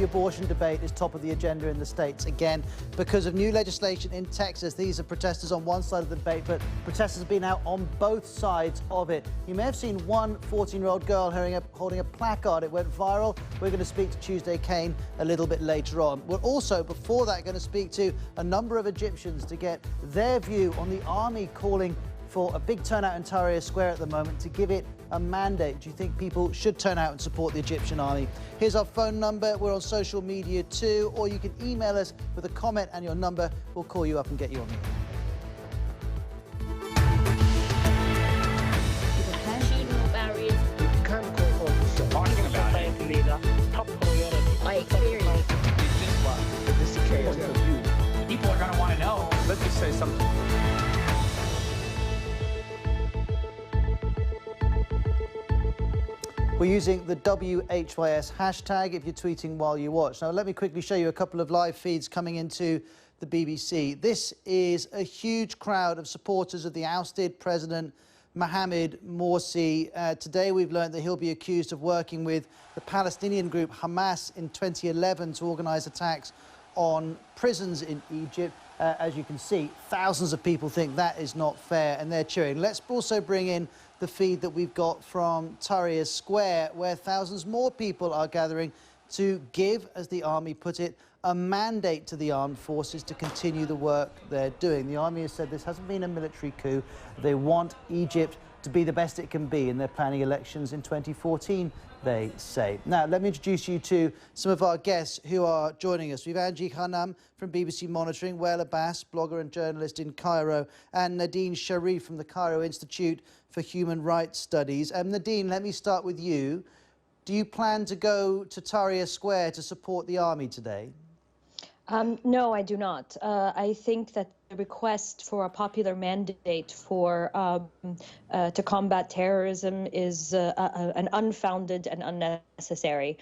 The abortion debate is top of the agenda in the States again because of new legislation in Texas. These are protesters on one side of the debate, but protesters have been out on both sides of it. You may have seen one 14-year-old girl holding a placard. It went viral. We're going to speak to Tuesday Kane a little bit later on. We're also, before that, going to speak to a number of Egyptians to get their view on the army calling for a big turnout in Tahrir Square at the moment to give it a mandate. Do you think people should turn out and support the Egyptian army? Here's our phone number. We're on social media too, or you can email us with a comment and your number. We'll call you up and get you on the air. Talking about it. Top priority. My experience. People are going to want to know. Let me say something. We're using the WHYS hashtag if you're tweeting while you watch. Now, let me quickly show you a couple of live feeds coming into the BBC. This is a huge crowd of supporters of the ousted President Mohamed Morsi. Today, we've learned that he'll be accused of working with the Palestinian group Hamas in 2011 to organize attacks on prisons in Egypt. As you can see, thousands of people think that is not fair and they're cheering. Let's also bring in the feed that we've got from Tahrir Square, where thousands more people are gathering to give, as the army put it, a mandate to the armed forces to continue the work they're doing. The army has said this hasn't been a military coup. They want Egypt to be the best it can be, and they're planning elections in 2014, they say. Now, let me introduce you to some of our guests who are joining us. We've Angie Khanam from BBC Monitoring, Wael Abbas, blogger and journalist in Cairo, and Nadine Sharif from the Cairo Institute for Human Rights Studies. Nadine, let me start with you. Do you plan to go to Tahrir Square to support the army today? No, I do not. I think that the request for a popular mandate for to combat terrorism is an unfounded and unnecessary.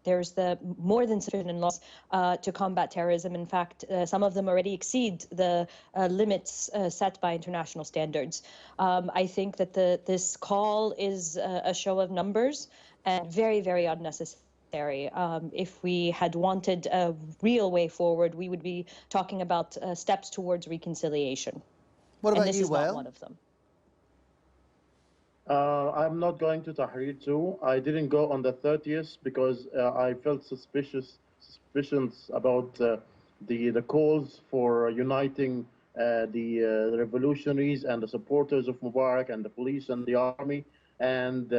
There's the more than sufficient laws to combat terrorism. In fact, some of them already exceed the limits set by international standards. I think that this call is a show of numbers and very, very unnecessary. If we had wanted a real way forward, we would be talking about steps towards reconciliation. What about and this you, is Wael? not one of them. I'm not going to Tahrir too. I didn't go on the 30th because I felt suspicions about the calls for uniting the revolutionaries and the supporters of Mubarak and the police and the army. And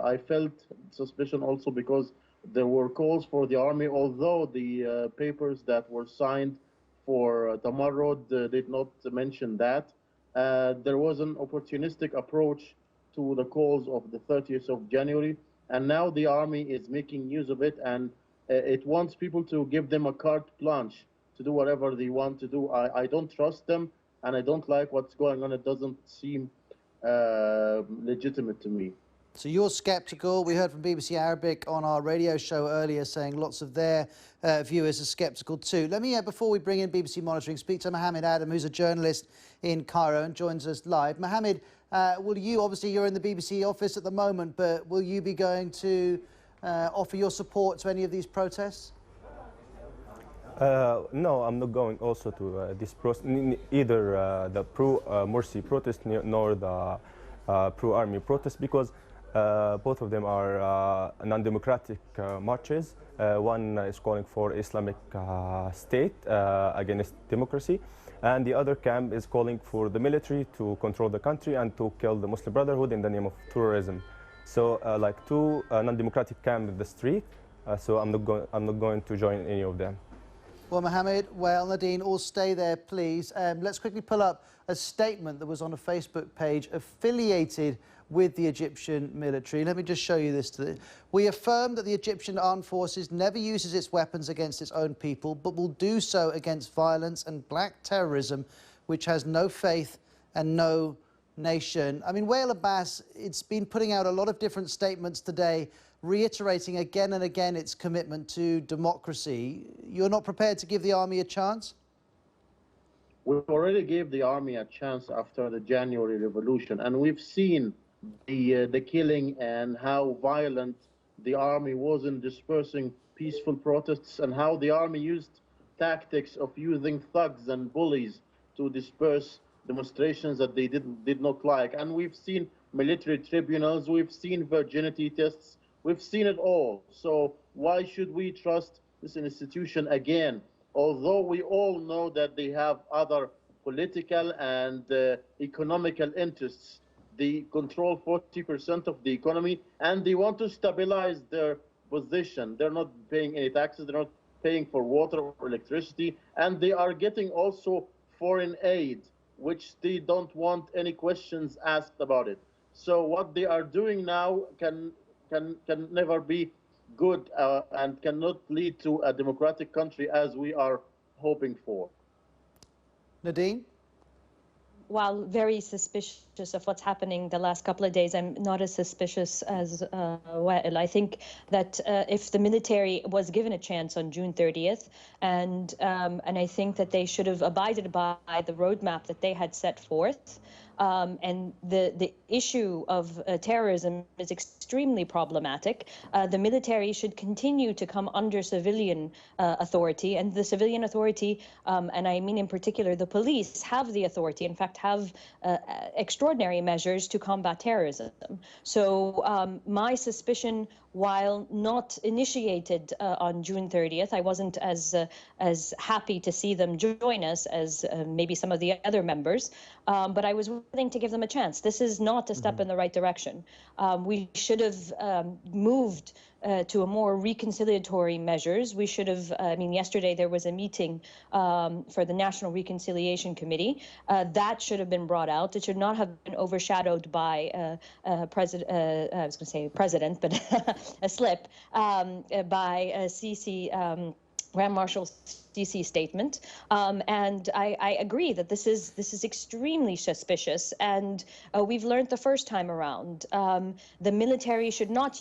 I felt suspicion also because there were calls for the army, although the papers that were signed for Tamarrud did not mention that. There was an opportunistic approach to the calls of the 30th of January, and now the army is making use of it, and it wants people to give them a carte blanche to do whatever they want to do. I don't trust them, and I don't like what's going on. It doesn't seem legitimate to me. So you're sceptical. We heard from BBC Arabic on our radio show earlier saying lots of their viewers are sceptical too. Let me, before we bring in BBC Monitoring, speak to Mohammed Adam, who's a journalist in Cairo and joins us live. Mohammed, will you, obviously you're in the BBC office at the moment, but will you be going to offer your support to any of these protests? No, I'm not going also to this protest, either the pro-Morsi protest nor the pro-army protest, because both of them are non-democratic marches. One is calling for Islamic State against democracy, and the other camp is calling for the military to control the country and to kill the Muslim Brotherhood in the name of terrorism. So, like two non-democratic camps in the street. So I'm not going to join any of them. Well, Mohammed, Wael, Nadine, all stay there, please. Let's quickly pull up a statement that was on a Facebook page affiliated with the Egyptian military. Let me just show you this. We affirm that the Egyptian armed forces never uses its weapons against its own people, but will do so against violence and black terrorism, which has no faith and no nation. I mean, Wael Abbas, it's been putting out a lot of different statements today, reiterating again and again its commitment to democracy. You're not prepared to give the army a chance? We already gave the army a chance after the January revolution, and we've seen the killing and how violent the army wasn't dispersing peaceful protests, and how the army used tactics of using thugs and bullies to disperse demonstrations that they did not like. And we've seen military tribunals, we've seen virginity tests, we've seen it all. So why should we trust this institution again? Although we all know that they have other political and economical interests. They control 40% of the economy, and they want to stabilize their position. They're not paying any taxes, they're not paying for water or electricity, and they are getting also foreign aid, which they don't want any questions asked about it. So what they are doing now can never be good and cannot lead to a democratic country as we are hoping for. Nadine? While very suspicious of what's happening the last couple of days, I'm not as suspicious as Wael. I think that if the military was given a chance on June 30th, and I think that they should have abided by the roadmap that they had set forth, and the issue of terrorism is extremely problematic. The military should continue to come under civilian authority, and the civilian authority, and I mean in particular the police, have the authority, in fact have extraordinary measures to combat terrorism. So my suspicion, while not initiated on June 30th, I wasn't as happy to see them join us as maybe some of the other members, but I was willing to give them a chance. This is not a step in the right direction. We should have moved to a more reconciliatory measures. We should have, I mean, yesterday there was a meeting for the National Reconciliation Committee. That should have been brought out. It should not have been overshadowed by president, I was going to say president, but a slip, by Sisi, Grand Marshal Sisi statement, and I agree that this is extremely suspicious, and we've learned the first time around. The military should not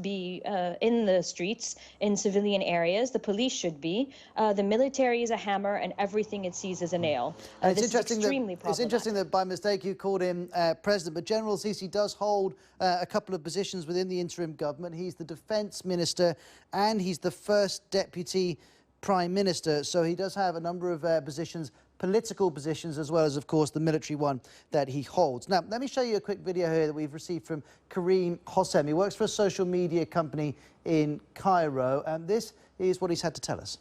be in the streets in civilian areas. The police should be. The military is a hammer, and everything it sees is a nail. It's this is extremely problematic. It's interesting that by mistake you called him president, but General Sisi does hold a couple of positions within the interim government. He's the defence minister, and he's the first deputy prime minister, so he does have a number of positions, political positions, as well as, of course, the military one that he holds. Now, let me show you a quick video here that we've received from Kareem Hossem. He works for a social media company in Cairo, and this is what he's had to tell us.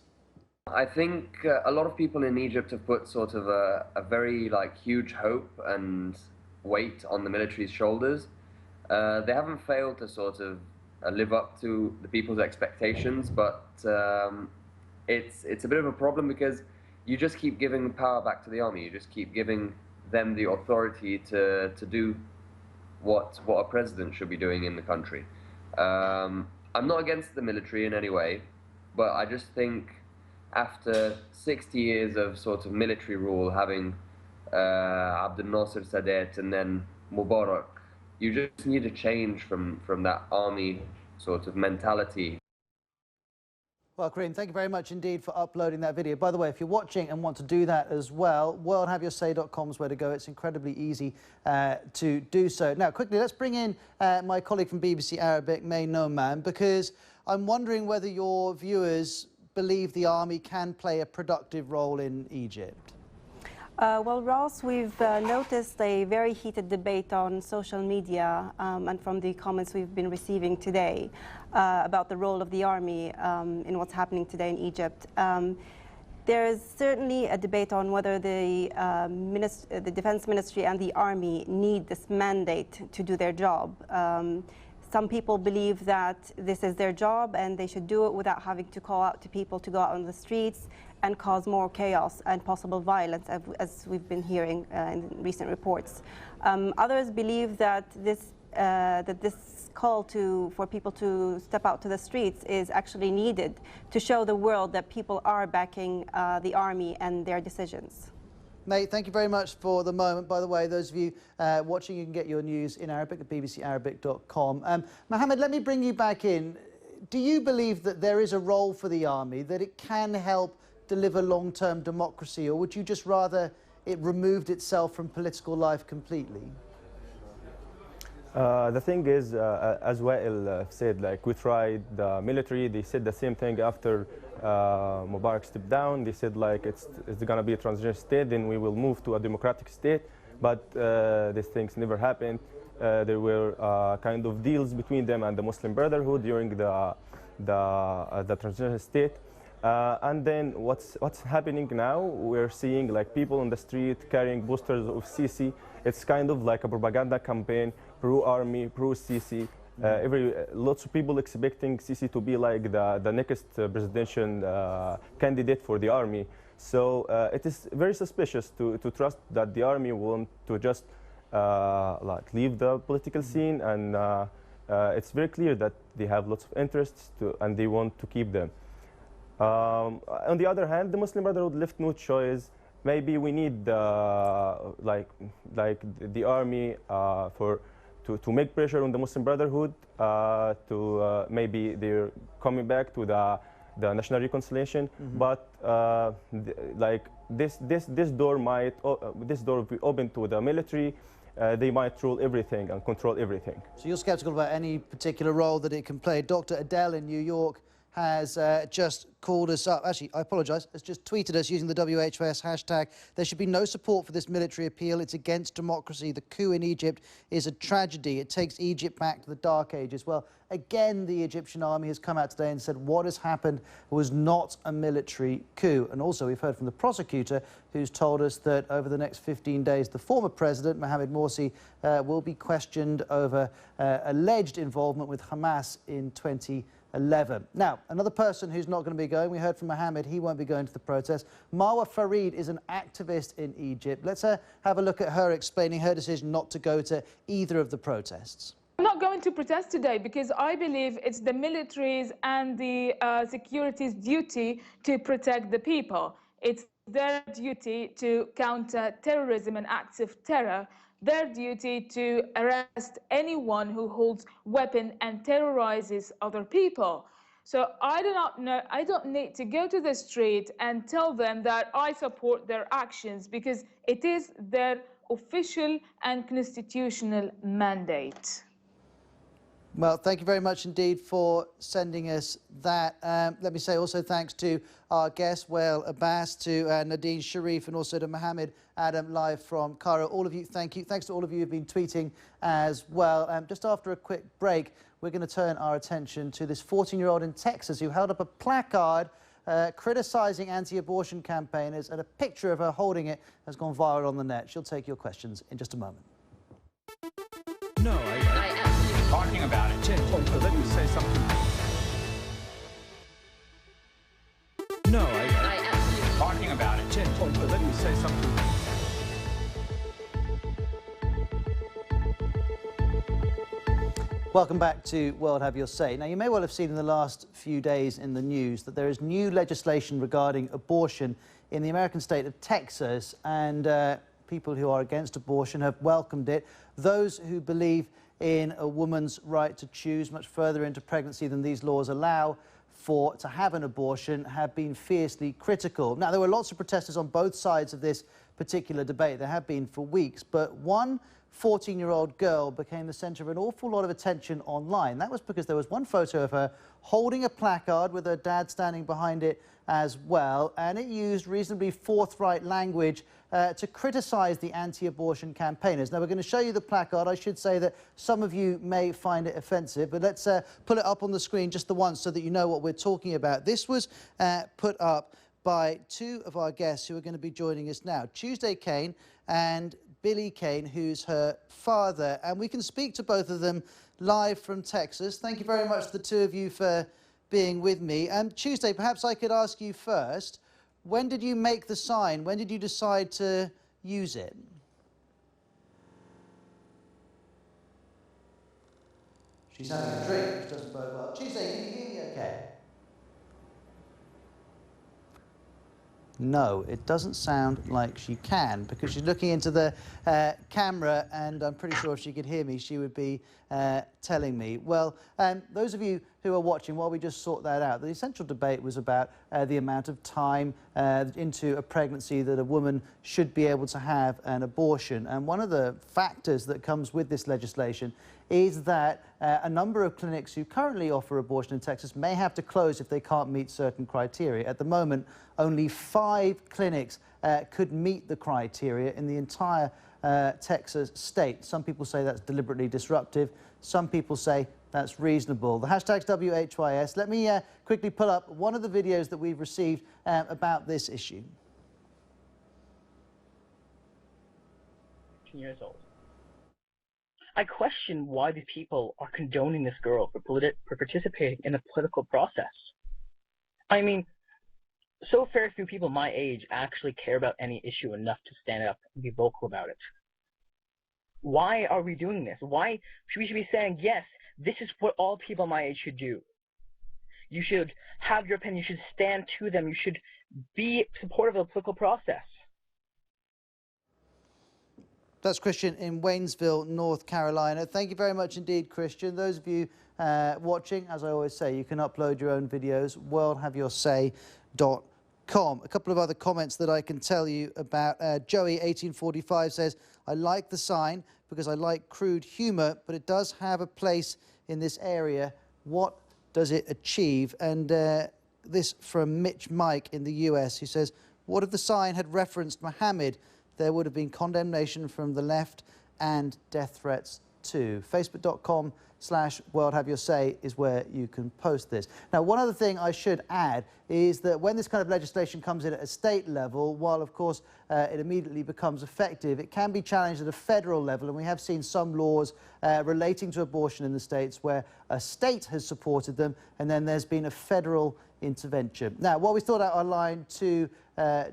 I think a lot of people in Egypt have put sort of a very huge hope and weight on the military's shoulders. They haven't failed to sort of live up to the people's expectations, but it's a bit of a problem because you just keep giving power back to the army. You just keep giving them the authority to do what a president should be doing in the country. I'm not against the military in any way, but I just think after 60 years of sort of military rule, having Abdel Nasser Sadat and then Mubarak, you just need a change from that army sort of mentality. Well, Kareem, thank you very much indeed for uploading that video. By the way, if you're watching and want to do that as well, worldhaveyoursay.com is where to go. It's incredibly easy to do so. Now, quickly, let's bring in my colleague from BBC Arabic, May Noman, because I'm wondering whether your viewers believe the army can play a productive role in Egypt. Well, Ross, we've noticed a very heated debate on social media and from the comments we've been receiving today about the role of the army in what's happening today in Egypt. There is certainly a debate on whether the Defense Ministry and the army need this mandate to do their job. Some people believe that this is their job and they should do it without having to call out to people to go out on the streets and cause more chaos and possible violence, as we've been hearing in recent reports. Others believe that this call for people to step out to the streets is actually needed to show the world that people are backing the army and their decisions. Mate, thank you very much for the moment. By the way, those of you watching, you can get your news in Arabic at bbcarabic.com. Mohammed, let me bring you back in. Do you believe that there is a role for the army, that it can help deliver long-term democracy, or would you just rather it removed itself from political life completely? The thing is, as Wael said, like we tried the military. They said the same thing after Mubarak stepped down. They said like it's gonna be a transition state, then we will move to a democratic state. But these things never happened. There were kind of deals between them and the Muslim Brotherhood during the transition state. And then what's happening now? We're seeing like people on the street carrying posters of Sisi. It's kind of like a propaganda campaign, pro-army, pro-Sisi. Lots of people expecting Sisi to be like the next presidential candidate for the army. So it is very suspicious to trust that the army want to just like leave the political scene, and it's very clear that they have lots of interests and they want to keep them. On the other hand, the Muslim Brotherhood left no choice. Maybe we need like the army to make pressure on the Muslim Brotherhood maybe they're coming back to the national reconciliation. But like this door will be open to the military. They might rule everything and control everything. So you're skeptical about any particular role that it can play. Dr. Adele in New York has just called us up. Actually, I apologise, has just tweeted us using the WHYS hashtag. There should be no support for this military appeal. It's against democracy. The coup in Egypt is a tragedy. It takes Egypt back to the Dark Ages. Well, again, the Egyptian army has come out today and said what has happened was not a military coup. And also, we've heard from the prosecutor who's told us that over the next 15 days, the former president, Mohamed Morsi, will be questioned over alleged involvement with Hamas in 2011. Now, another person who's not going to be going, we heard from Mohammed, he won't be going to the protest. Marwa Farid is an activist in Egypt. Let's have a look at her explaining her decision not to go to either of the protests. I'm not going to protest today because I believe it's the military's and the security's duty to protect the people. It's their duty to counter terrorism and acts of terror, their duty to arrest anyone who holds weapon and terrorizes other people. So I don't need to go to the street and tell them that I support their actions because it is their official and constitutional mandate. Well, thank you very much indeed for sending us that. Let me say also thanks to our guests, Wael Abbas, to Nadine Sharif, and also to Mohammed Adam, live from Cairo. All of you, thank you. Thanks to all of you who've been tweeting as well. Just after a quick break, we're going to turn our attention to this 14-year-old in Texas who held up a placard criticising anti-abortion campaigners, and a picture of her holding it has gone viral on the net. She'll take your questions in just a moment. No, I talking about it. Let me say something. No, I Talking about it. Let me say something. Welcome back to World Have Your Say. Now, you may well have seen in the last few days in the news that there is new legislation regarding abortion in the American state of Texas, and people who are against abortion have welcomed it. Those who believe in a woman's right to choose much further into pregnancy than these laws allow to have an abortion have been fiercely critical. Now, there were lots of protesters on both sides of this particular debate. There have been for weeks, but one 14-year-old girl became the centre of an awful lot of attention online. That was because there was one photo of her holding a placard with her dad standing behind it as well, and it used reasonably forthright language to criticise the anti-abortion campaigners. Now, we're going to show you the placard. I should say that some of you may find it offensive, but let's pull it up on the screen just the once so that you know what we're talking about. This was put up by two of our guests who are going to be joining us now, Tuesday Kane and Billy Cain, who's her father, and we can speak to both of them live from Texas. Thank you very much, the two of you, for being with me. Tuesday, perhaps I could ask you first, when did you make the sign? When did you decide to use it? She's having a drink, which doesn't bode well. Tuesday, can you hear me okay? No, it doesn't sound like she can, because she's looking into the camera, and I'm pretty sure if she could hear me, she would be telling me. Well, those of you who are watching, while we just sort that out, the essential debate was about the amount of time into a pregnancy that a woman should be able to have an abortion. And one of the factors that comes with this legislation is that a number of clinics who currently offer abortion in Texas may have to close if they can't meet certain criteria. At the moment, only 5 clinics could meet the criteria in the entire Texas state. Some people say that's deliberately disruptive. Some people say that's reasonable. The hashtag's WHYS. Let me quickly pull up one of the videos that we've received about this issue. Years old. I question why the people are condoning this girl for participating in a political process. I mean, so very few people my age actually care about any issue enough to stand up and be vocal about it. Why are we doing this? Why should we be saying, yes, this is what all people my age should do. You should have your opinion. You should stand to them. You should be supportive of the political process. That's Christian in Waynesville, North Carolina. Thank you very much indeed, Christian. Those of you watching, as I always say, you can upload your own videos, worldhaveyoursay.com. A couple of other comments that I can tell you about. Joey, 1845, says, I like the sign because I like crude humour, but it does have a place in this area. What does it achieve? And this from Mitch Mike in the US, who says, what if the sign had referenced Muhammad? There would have been condemnation from the left and death threats too. Facebook.com/WorldHaveYourSay is where you can post this. Now, one other thing I should add is that when this kind of legislation comes in at a state level, while of course it immediately becomes effective, it can be challenged at a federal level, and we have seen some laws relating to abortion in the states where a state has supported them, and then there's been a federal intervention. Now, while we thought out our line to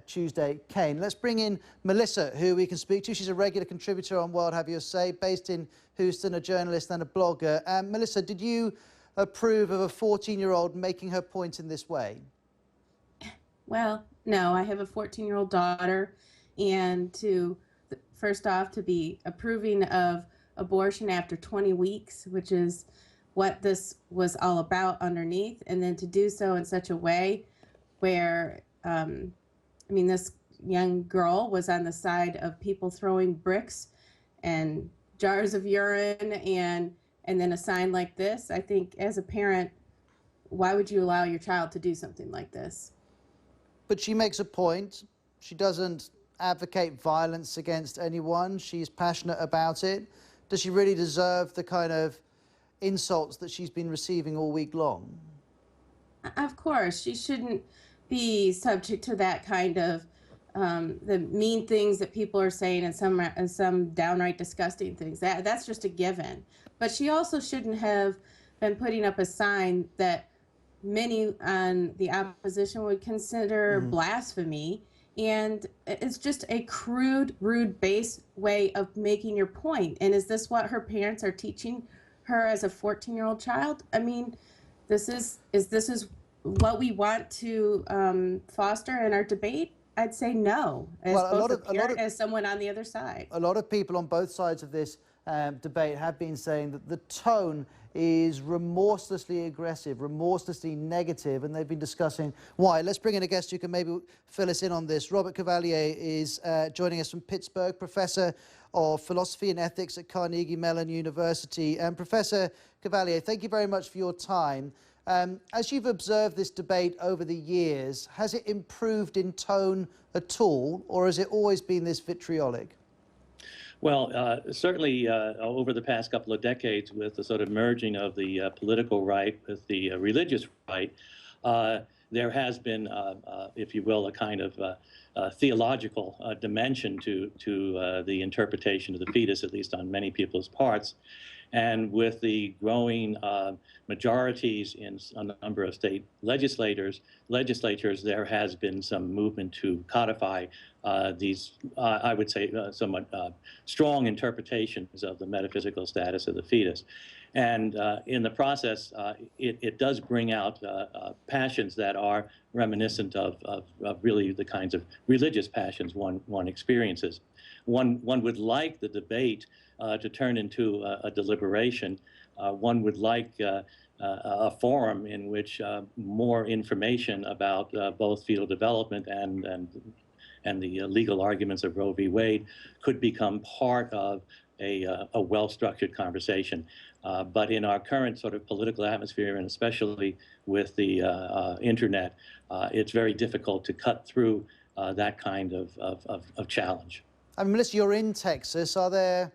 Tuesday Kane, let's bring in Melissa, who we can speak to. She's a regular contributor on World Have Your Say, based in Houston, a journalist and a blogger. Melissa, did you approve of a 14-year-old making her point in this way? Well, no, I have a 14-year-old daughter, and first off, to be approving of abortion after 20 weeks, which is what this was all about underneath, and then to do so in such a way where, I mean, this young girl was on the side of people throwing bricks and jars of urine, and then a sign like this. I think as a parent, why would you allow your child to do something like this? But she makes a point. She doesn't advocate violence against anyone. She's passionate about it. Does she really deserve the kind of insults that she's been receiving all week long? Of course, she shouldn't be subject to that kind of the mean things that people are saying, and some downright disgusting things. That's just a given. But she also shouldn't have been putting up a sign that many on the opposition would consider blasphemy. And it's just a crude, rude, base way of making your point. And is this what her parents are teaching her as a 14-year-old child? I mean, this is what we want to foster in our debate? I'd say no, as both a parent, as someone on the other side. A lot of people on both sides of this debate have been saying that the tone is remorselessly aggressive, remorselessly negative, and they've been discussing why. Let's bring in a guest who can maybe fill us in on this. Robert Cavalier is joining us from Pittsburgh, professor of philosophy and ethics at Carnegie Mellon University. And Professor Cavalier, thank you very much for your time. As you've observed this debate over the years, has it improved in tone at all, or has it always been this vitriolic? Well, certainly over the past couple of decades, with the sort of merging of the political right with the religious right, there has been, if you will, a kind of theological dimension to the interpretation of the fetus, at least on many people's parts. And with the growing majorities in a number of state legislatures, there has been some movement to codify these, I would say, somewhat strong interpretations of the metaphysical status of the fetus. And in the process, it does bring out passions that are reminiscent of really the kinds of religious passions one experiences. One would like the debate to turn into a deliberation. One would like a forum in which more information about both fetal development and the legal arguments of Roe v. Wade could become part of a well-structured conversation. But in our current sort of political atmosphere, and especially with the internet, it's very difficult to cut through that kind of challenge. I mean, Melissa, you're in Texas. Are there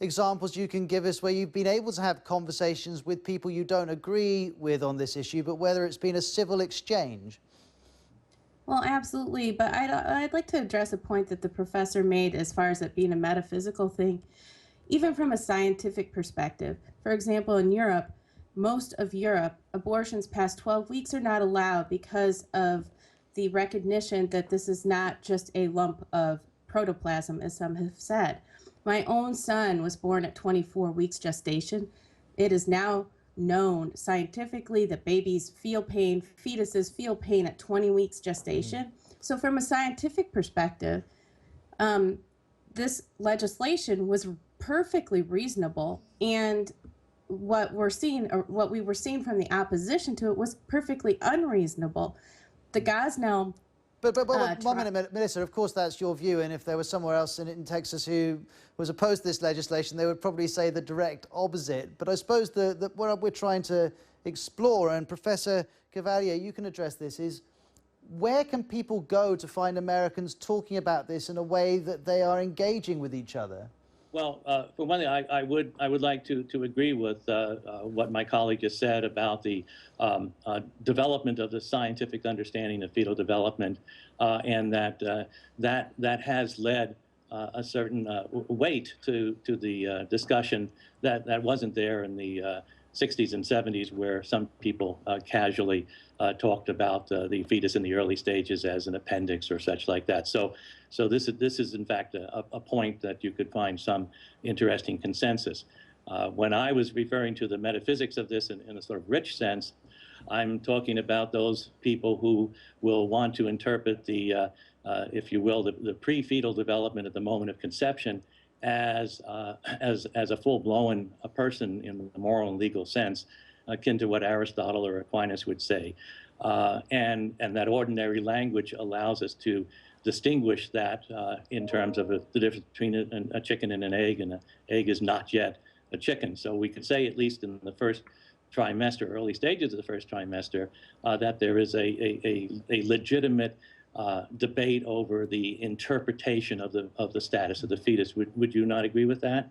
examples you can give us where you've been able to have conversations with people you don't agree with on this issue, but whether it's been a civil exchange? Well, absolutely, but I'd like to address a point that the professor made as far as it being a metaphysical thing, even from a scientific perspective. For example, in Europe, most of Europe, abortions past 12 weeks are not allowed because of the recognition that this is not just a lump of protoplasm, as some have said. My own son was born at 24 weeks gestation. It is now known scientifically that babies feel pain, fetuses feel pain at 20 weeks gestation. So from a scientific perspective, this legislation was perfectly reasonable, and what we're seeing, or what we were seeing from the opposition to it, was perfectly unreasonable. The Gosnell But one minute, Melissa, of course that's your view, and if there was somewhere else in Texas who was opposed to this legislation, they would probably say the direct opposite. But I suppose what we're trying to explore, and Professor Cavalier, you can address this, is where can people go to find Americans talking about this in a way that they are engaging with each other? Well, for one thing, I would like to agree with what my colleague just said about the development of the scientific understanding of fetal development, and that has led a certain weight to the discussion that wasn't there in the 60s and 70s, where some people casually talked about the fetus in the early stages as an appendix or such like that. So this is in fact a point that you could find some interesting consensus. When I was referring to the metaphysics of this in a sort of rich sense, I'm talking about those people who will want to interpret the, if you will, the pre-fetal development at the moment of conception as a full-blown person in the moral and legal sense, akin to what Aristotle or Aquinas would say, and that ordinary language allows us to distinguish that in terms of the difference between a chicken and an egg is not yet a chicken. So we could say, at least in the first trimester, early stages of the first trimester, that there is a legitimate debate over the interpretation of the status of the fetus. Would you not agree with that?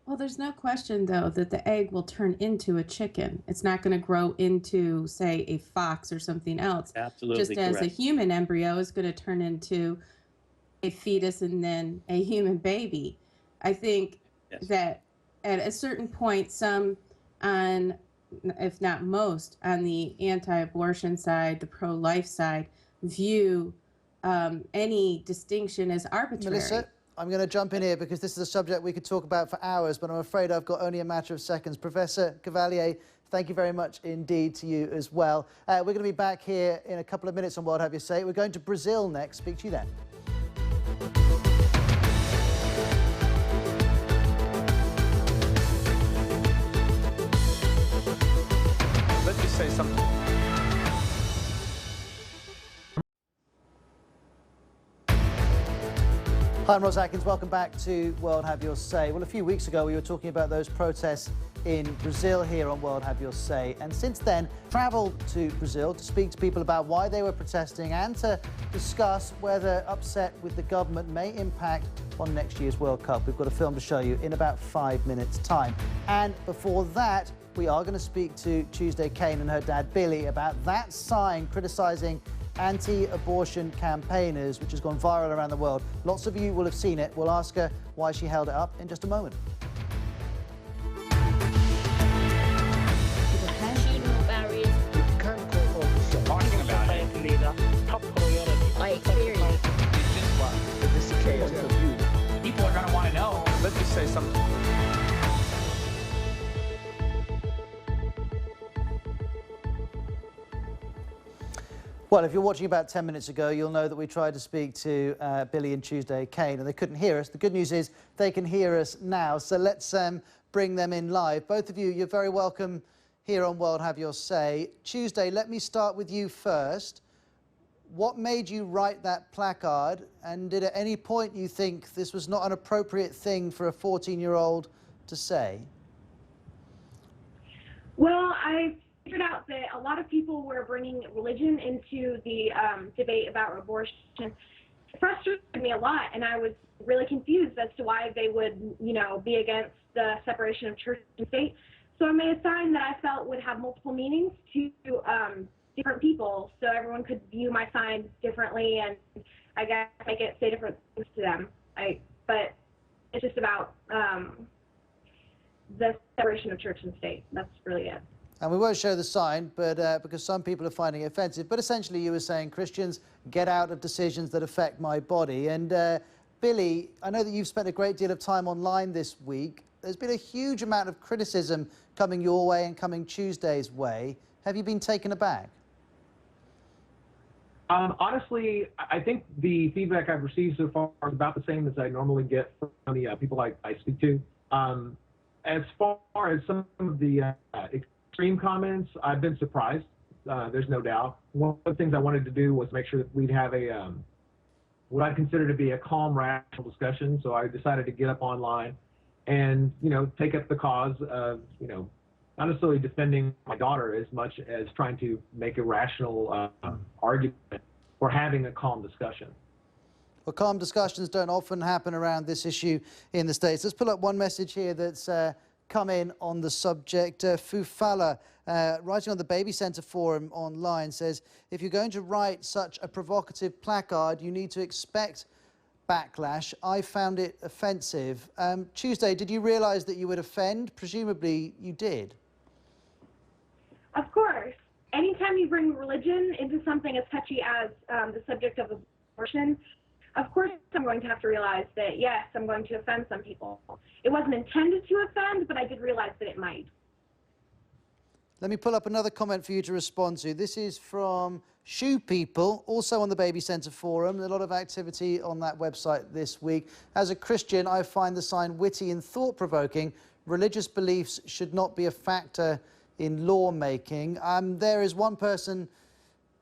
Well, there's no question, though, that the egg will turn into a chicken. It's not going to grow into, say, a fox or something else. Absolutely just as correct. a human embryo is going to turn into a fetus and then a human baby. I think that at a certain point, some on, if not most, on the anti-abortion side, the pro-life side, view any distinction as arbitrary. Melissa, I'm going to jump in here because this is a subject we could talk about for hours, but I'm afraid I've got only a matter of seconds. Professor Cavalier, thank you very much indeed to you as well. We're going to be back here in a couple of minutes on World Have You Say. We're going to Brazil next. Speak to you then. Let me say something. Hi, I'm Ros Atkins. Welcome back to World Have Your Say. Well, a few weeks ago, we were talking about those protests in Brazil here on World Have Your Say. And since then, travelled to Brazil to speak to people about why they were protesting and to discuss whether upset with the government may impact on next year's World Cup. We've got a film to show you in about 5 minutes' time. And before that, we are going to speak to Tuesday Kane and her dad, Billy, about that sign criticising anti-abortion campaigners, which has gone viral around the world. Lots of you will have seen it. We'll ask her why she held it up in just a moment. Talking about it. I experience. It's just what? This is chaos. People are going to want to know. Let me say something. Well, if you're watching about 10 minutes ago, you'll know that we tried to speak to Billy and Tuesday Kane, and they couldn't hear us. The good news is they can hear us now, so let's bring them in live. Both of you, you're very welcome here on World Have Your Say. Tuesday, let me start with you first. What made you write that placard? And did at any point you think this was not an appropriate thing for a 14-year-old to say? Well, I figured out that a lot of people were bringing religion into the debate about abortion. It frustrated me a lot, and I was really confused as to why they would, be against the separation of church and state. So I made a sign that I felt would have multiple meanings to different people, so everyone could view my sign differently, and I guess make it say different things to them. But it's just about the separation of church and state. That's really it. And we won't show the sign, but because some people are finding it offensive. But essentially, you were saying, Christians, get out of decisions that affect my body. And Billy, I know that you've spent a great deal of time online this week. There's been a huge amount of criticism coming your way and coming Tuesday's way. Have you been taken aback? Honestly, I think the feedback I've received so far is about the same as I normally get from the people I speak to. As far as some of the extreme comments, I've been surprised. There's no doubt. One of the things I wanted to do was make sure that we'd have a what I consider to be a calm, rational discussion. So I decided to get up online and take up the cause of not necessarily defending my daughter as much as trying to make a rational argument for having a calm discussion. Well, calm discussions don't often happen around this issue in the States. Let's pull up one message here that's come in on the subject. Fufala, writing on the Baby Center forum online, says, if you're going to write such a provocative placard, you need to expect backlash. I found it offensive. Tuesday, did you realize that you would offend? Presumably you did. Of course. Anytime you bring religion into something as touchy as the subject of abortion, of course I'm going to have to realize that, yes, I'm going to offend some people. It wasn't intended to offend, but I did realize that it might. Let me pull up another comment for you to respond to. This is from Shoe People, also on the Baby Center forum. There's a lot of activity on that website this week. As a Christian, I find the sign witty and thought-provoking. Religious beliefs should not be a factor in lawmaking. There is one person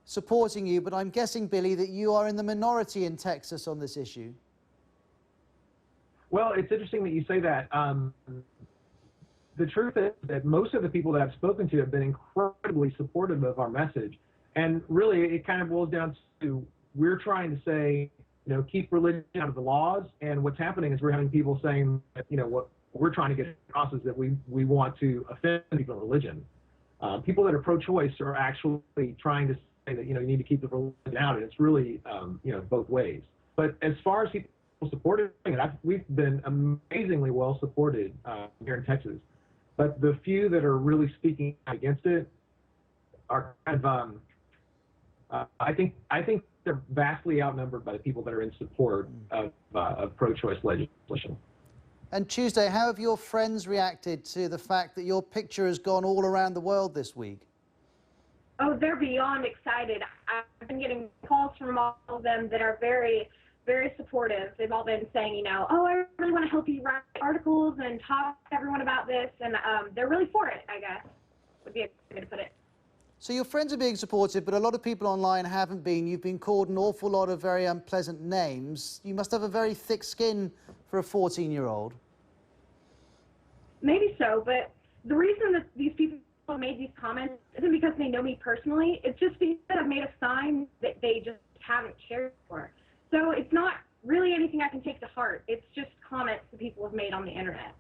supporting you, but I'm guessing, Billy, that you are in the minority in Texas on this issue. Well, it's interesting that you say that. The truth is that most of the people that I've spoken to have been incredibly supportive of our message. And really, it kind of boils down to, we're trying to say, keep religion out of the laws. And what's happening is we're having people saying that, what we're trying to get across is that we want to offend people in religion. People that are pro-choice are actually trying to say that, you need to keep the religion out. And it's really, both ways. But as far as people supporting it, we've been amazingly well supported here in Texas. But the few that are really speaking against it are kind of, I think they're vastly outnumbered by the people that are in support of pro-choice legislation. And Tuesday, how have your friends reacted to the fact that your picture has gone all around the world this week? Oh, they're beyond excited. I've been getting calls from all of them that are very, very supportive. They've all been saying, oh, I really want to help you write articles and talk to everyone about this. And they're really for it, I guess, would be a good way to put it. So your friends are being supportive, but a lot of people online haven't been. You've been called an awful lot of very unpleasant names. You must have a very thick skin for a 14-year-old. Maybe so, but the reason that these people made these comments isn't because they know me personally. It's just because I've made a sign that they just haven't cared for. So it's not really anything I can take to heart. It's just comments that people have made on the internet.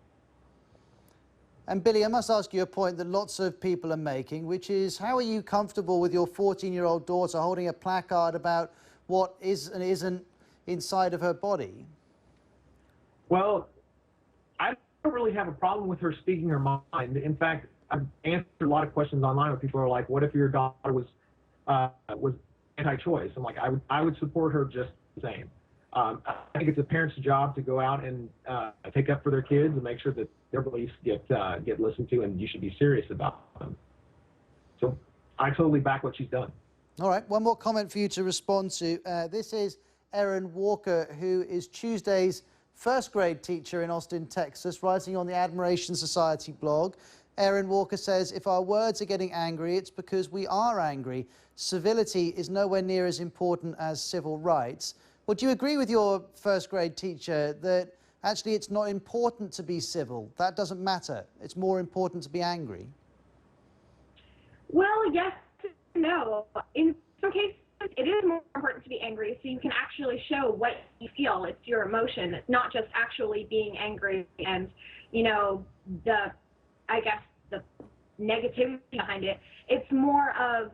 And Billy, I must ask you a point that lots of people are making, which is, how are you comfortable with your 14-year-old daughter holding a placard about what is and isn't inside of her body? Well, I don't really have a problem with her speaking her mind. In fact, I've answered a lot of questions online where people are like, what if your daughter was anti-choice? I'm like, I would support her just the same. I think it's a parent's job to go out and take up for their kids and make sure that their beliefs get listened to, and you should be serious about them. So I totally back what she's done. All right, one more comment for you to respond to. This is Erin Walker, who is Tuesday's first grade teacher in Austin, Texas, writing on the Admiration Society blog. Aaron Walker says, if our words are getting angry, it's because we are angry. Civility is nowhere near as important as civil rights. Well, do you agree with your first grade teacher that actually it's not important to be civil? That doesn't matter. It's more important to be angry? Well, yes, no. In some cases, it is more important to be angry so you can actually show what you feel. It's your emotion. It's not just actually being angry and, you know, the negativity behind it. It's more of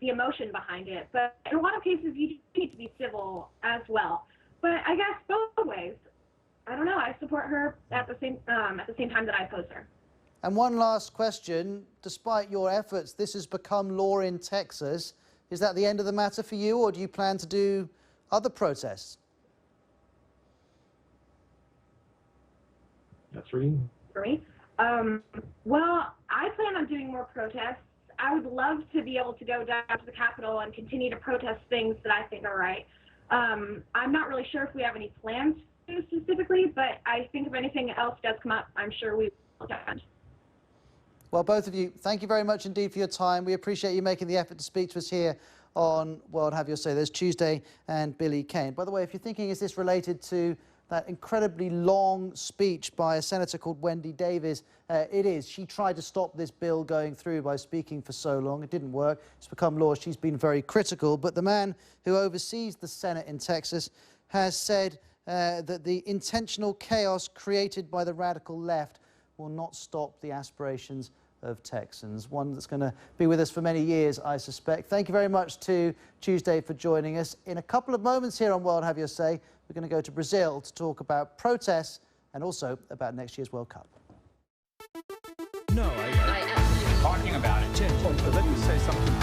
the emotion behind it. But in a lot of cases, you need to be civil as well. But I guess both ways. I don't know. I support her at the same time that I oppose her. And one last question. Despite your efforts, this has become law in Texas. Is that the end of the matter for you, or do you plan to do other protests? That's for you. For me? Well, I plan on doing more protests. I would love to be able to go down to the Capitol and continue to protest things that I think are right. I'm not really sure if we have any plans to do specifically, but I think if anything else does come up, I'm sure we will attend. Well, both of you, thank you very much indeed for your time. We appreciate you making the effort to speak to us here on World Have Your Say. There's Tuesday and Billy Kane. By the way, if you're thinking, is this related to that incredibly long speech by a senator called Wendy Davis, it is. She tried to stop this bill going through by speaking for so long. It didn't work. It's become law. She's been very critical. But the man who oversees the Senate in Texas has said that the intentional chaos created by the radical left will not stop the aspirations of Texans. One that's going to be with us for many years, I suspect. Thank you very much to Tuesday for joining us. In a couple of moments here on World Have Your Say, we're going to go to Brazil to talk about protests and also about next year's World Cup. No, talking about it. Let me say something.